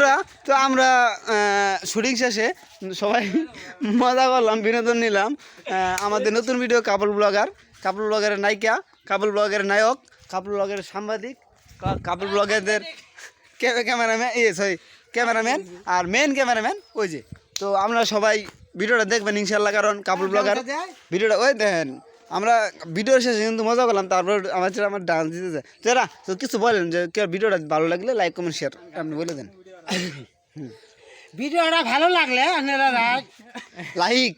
বন্ধুরা, তো আমরা শুটিং শেষে সবাই মজা করলাম, বিনোদন নিলাম। আমাদের নতুন ভিডিও কাপল ব্লগারের নায়িকা, কাপল ব্লগারের নায়ক, কাপল ব্লগারের সাংবাদিক, কাপল ব্লগারদের ক্যামেরাম্যান আর মেন ক্যামেরাম্যান ওই যে। তো আপনারা সবাই ভিডিওটা দেখবেন ইনশাল্লাহ, কারণ কাপল ব্লগার ভিডিওটা ওই দেখেন। আমরা ভিডিওর শেষে কিন্তু মজা করলাম, তারপর আমার ডান্স দিতে যায়। যারা তো কিছু বলেন যে কেউ ভিডিওটা ভালো লাগলে লাইক কমেন্ট শেয়ার আপনি বলে দেন। ভিডিওটা ভালো লাগলে আপনারা লাইক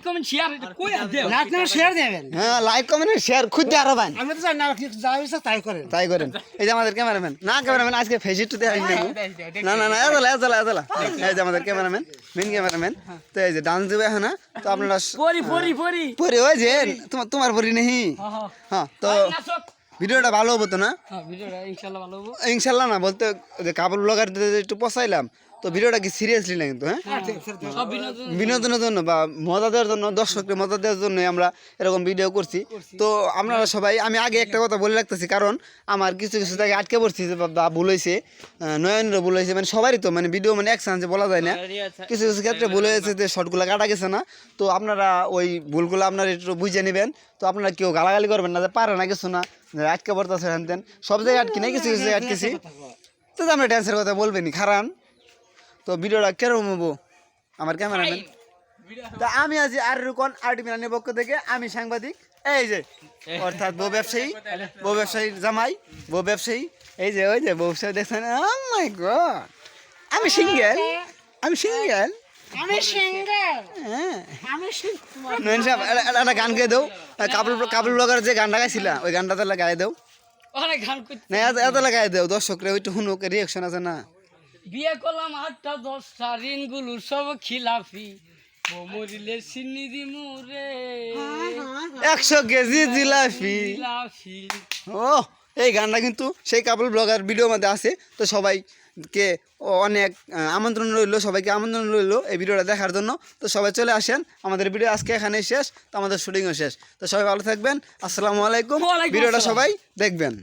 কমেন্ট শেয়ার শেয়ার দেবেন। হ্যাঁ, লাইক কমেন্ট শেয়ার খুদ দিয়ে আরো ভাই আমি তো জানি না যা হইছে তাই করেন। এই যে আমাদের ক্যামেরাম্যান আজকে ফেসিট টু দেখাই না এজলা এই যে আমাদের ক্যামেরাম্যান, মেন ক্যামেরাম্যান। তো এই যে ডান্স দিবে এখন। তো আপনারা পরি ওই যে তোমার পরি নেই। হ্যাঁ, তো ভিডিওটা ভালো হবো তো না? ইনশাল্লাহ না বলতে যে কাপল ব্লগারদের একটু পচাইলাম, তো ভিডিওটা কি সিরিয়াসলি না কিন্তু। হ্যাঁ, বিনোদনের জন্য বা মজা দেওয়ার জন্য, দর্শককে মজা দেওয়ার জন্য আমরা এরকম ভিডিও করছি। তো আপনারা সবাই, আমি আগে একটা কথা বলে রাখতেছি, কারণ আমার কিছু জায়গায় আটকে পড়ছি বা ভুল হয়েছে, নয়নেরও ভুল হয়েছে, মানে সবারই তো মানে ভিডিও মানে এক চান্সে বলা যায় না। কিছু ক্ষেত্রে ভুল হয়েছে যে শর্টগুলো কাটা গেছে না। তো আপনারা ওই ভুলগুলো আপনারা একটু বুঝে নেবেন। তো আপনারা কেউ গালাগালি করবেন না যে পারে না কিছু না, আটকে পড়তেছে হ্যান তেন, সব জায়গায় আটকি নাই, কিছু জায়গায় আটকেছি। তো আমরা ড্যান্সের কথা বলবেনি খারান। তো ভিডিওটা কেরম হবো আমার ক্যামেরাম্যান। তা আমি আছি আরুকন আর্টিমিনানের পক্ষ থেকে, আমি সাংবাদিক। এই যে অর্থাৎ বউ ব্যবসায়ীর জামাই, বউ ব্যবসায়ী। এই যে ওই যে বউ ব্যবসায়ী দেখছেন। Oh my God, আমি সিঙ্গেল। একটা গান গেয়ে দেও, কাপল ব্লগার যে গানটা গাইছিলা ওই গানটা তাহলে গায়ে দেও না, এত গায়ে দেও, দর্শকরা ওইটা শুনুক, রিয়াকশন আছে না। বিয়ে করলাম 8টা 10টা, ঋণগুলো সব খিলাফি, মরিলে চিনি দিমু রে 100 কেজি জিলাপি। ও, এই গানটা কিন্তু সেই কাপল ব্লগার ভিডিওর মধ্যে আছে। তো সবাইকে অনেক আমন্ত্রণ রইলো, এই ভিডিওটা দেখার জন্য। তো সবাই চলে আসেন, আমাদের ভিডিও আজকে এখানেই শেষ। তো আমাদের শুটিংও শেষ। তো সবাই ভালো থাকবেন, আসসালামু আলাইকুম। ভিডিওটা সবাই দেখবেন।